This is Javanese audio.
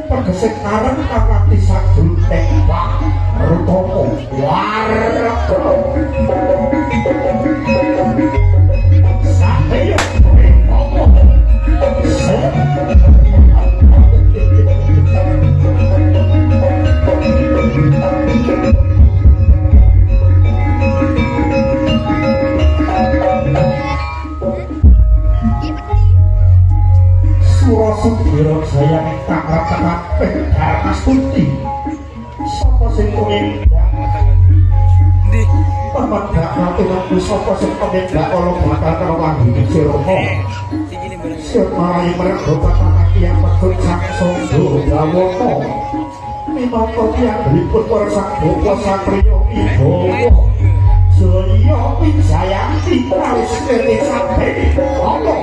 tegese karep kakati sajroning wak rutama warga sayo Sudiro Jaya takrak-takrak Dharma Stuti sapa sing tumindak ndi pemendak ngaturaku sapa sing tumindak ala bakal karo wangi sirama sirmai mergo pataki yang pedhot saksondo gawono minangka tiyang liput para sakdoka satriya ibawa Jaya Wijayanti wis kene sampe ana